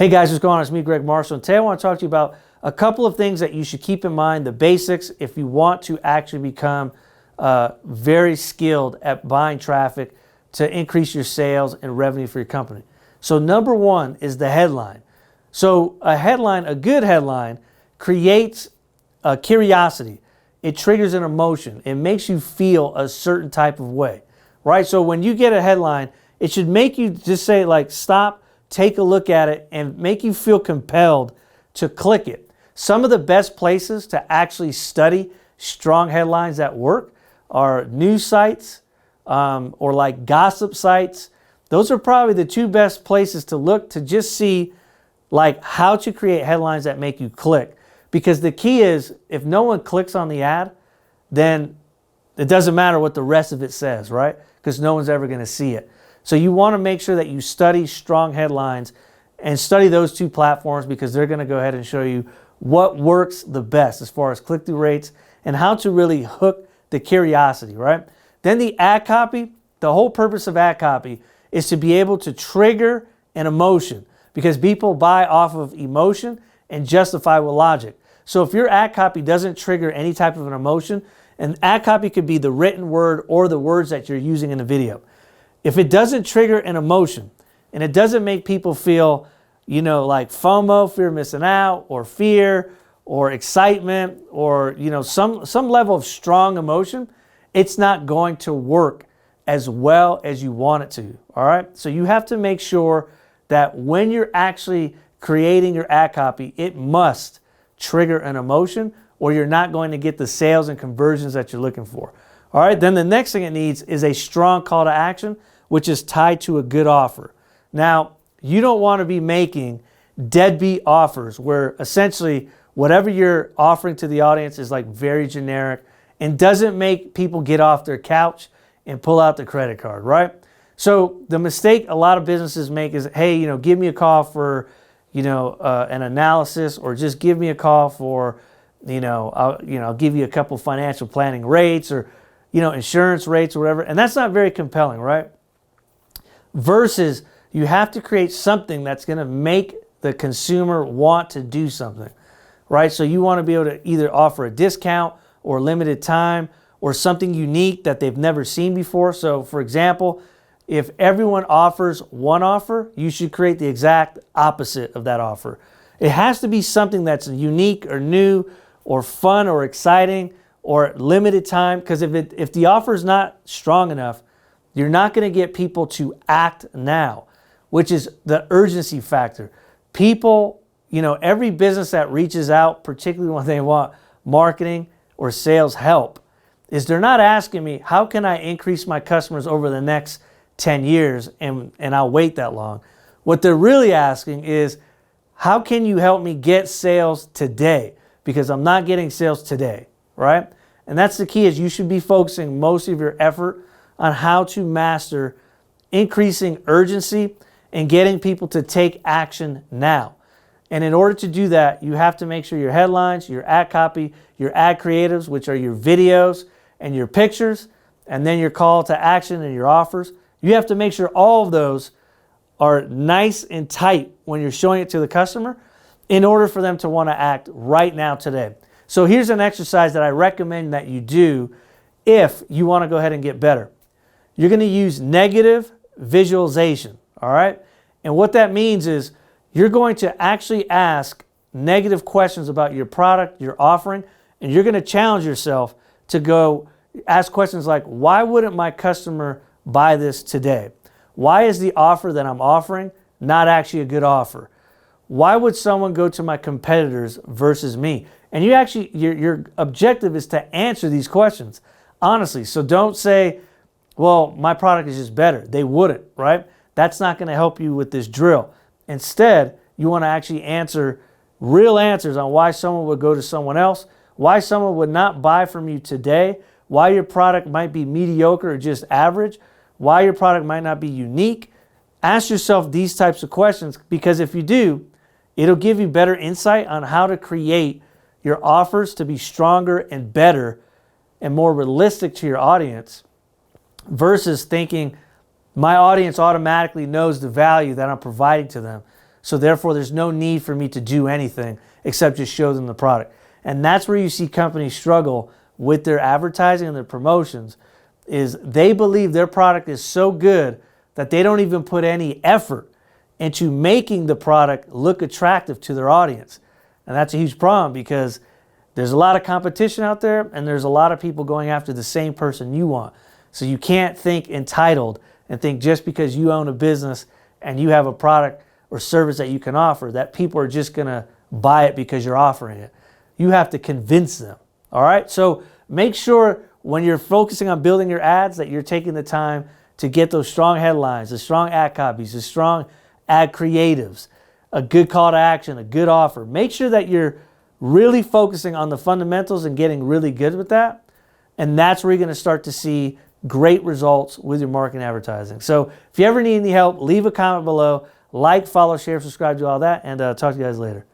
Hey guys, what's going on? It's me, Greg Marshall, and today I want to talk to you about a couple of things that you should keep in mind, the basics, if you want to actually become very skilled at buying traffic to increase your sales and revenue for your company. So number one is the headline. So a headline, a good headline, creates a curiosity. It triggers an emotion. It makes you feel a certain type of way, right? So when you get a headline, it should make you just say like, stop, take a look at it, and make you feel compelled to click it. Some of the best places to actually study strong headlines that work are news sites or like gossip sites. Those are probably the two best places to look to just see like how to create headlines that make you click. Because the key is, if no one clicks on the ad, then it doesn't matter what the rest of it says, right? Because no one's ever going to see it. So you want to make sure that you study strong headlines and study those two platforms, because they're going to go ahead and show you what works the best as far as click-through rates and how to really hook the curiosity, right? Then the ad copy, the whole purpose of ad copy is to be able to trigger an emotion, because people buy off of emotion and justify with logic. So if your ad copy doesn't trigger any type of an emotion, an ad copy could be the written word or the words that you're using in the video. If it doesn't trigger an emotion and it doesn't make people feel, like FOMO, fear of missing out, or fear, or excitement, or, some level of strong emotion, it's not going to work as well as you want it to, all right? So you have to make sure that when you're actually creating your ad copy, it must trigger an emotion, or you're not going to get the sales and conversions that you're looking for. All right, then the next thing it needs is a strong call to action, which is tied to a good offer. Now, you don't want to be making deadbeat offers where essentially whatever you're offering to the audience is like very generic and doesn't make people get off their couch and pull out the credit card, right? So the mistake a lot of businesses make is, hey, give me a call for, an analysis, or just give me a call for, I'll give you a couple financial planning rates, or, insurance rates or whatever. And that's not very compelling, right? Versus you have to create something that's going to make the consumer want to do something, right? So you want to be able to either offer a discount or limited time or something unique that they've never seen before. So for example, if everyone offers one offer, you should create the exact opposite of that offer. It has to be something that's unique or new or fun or exciting or limited time, because if the offer is not strong enough, you're not going to get people to act now, which is the urgency factor. People, every business that reaches out, particularly when they want marketing or sales help, is they're not asking me, how can I increase my customers over the next 10 years and I'll wait that long. What they're really asking is, how can you help me get sales today? Because I'm not getting sales today, right? And that's the key, is you should be focusing most of your effort on how to master increasing urgency and getting people to take action now. And in order to do that, you have to make sure your headlines, your ad copy, your ad creatives, which are your videos and your pictures, and then your call to action and your offers, you have to make sure all of those are nice and tight when you're showing it to the customer in order for them to want to act right now today. So here's an exercise that I recommend that you do if you want to go ahead and get better. You're going to use negative visualization, all right? And what that means is you're going to actually ask negative questions about your product, your offering, and you're going to challenge yourself to go ask questions like, why wouldn't my customer buy this today? Why is the offer that I'm offering not actually a good offer? Why would someone go to my competitors versus me? And your objective is to answer these questions honestly. So don't say, well, my product is just better. They wouldn't, right? That's not going to help you with this drill. Instead, you want to actually answer real answers on why someone would go to someone else, why someone would not buy from you today, why your product might be mediocre or just average, why your product might not be unique. Ask yourself these types of questions, because if you do, it'll give you better insight on how to create your offers to be stronger and better and more realistic to your audience, versus thinking my audience automatically knows the value that I'm providing to them. So therefore, there's no need for me to do anything except just show them the product. And that's where you see companies struggle with their advertising and their promotions, is they believe their product is so good that they don't even put any effort into making the product look attractive to their audience. And that's a huge problem because there's a lot of competition out there and there's a lot of people going after the same person you want. So you can't think entitled and think just because you own a business and you have a product or service that you can offer that people are just going to buy it because you're offering it. You have to convince them. All right? So make sure when you're focusing on building your ads that you're taking the time to get those strong headlines, the strong ad copies, the strong ad creatives, a good call to action, a good offer. Make sure that you're really focusing on the fundamentals and getting really good with that. And that's where you're going to start to see great results with your marketing advertising. So if you ever need any help, leave a comment below. Like, follow, share, subscribe, do all that, and talk to you guys later.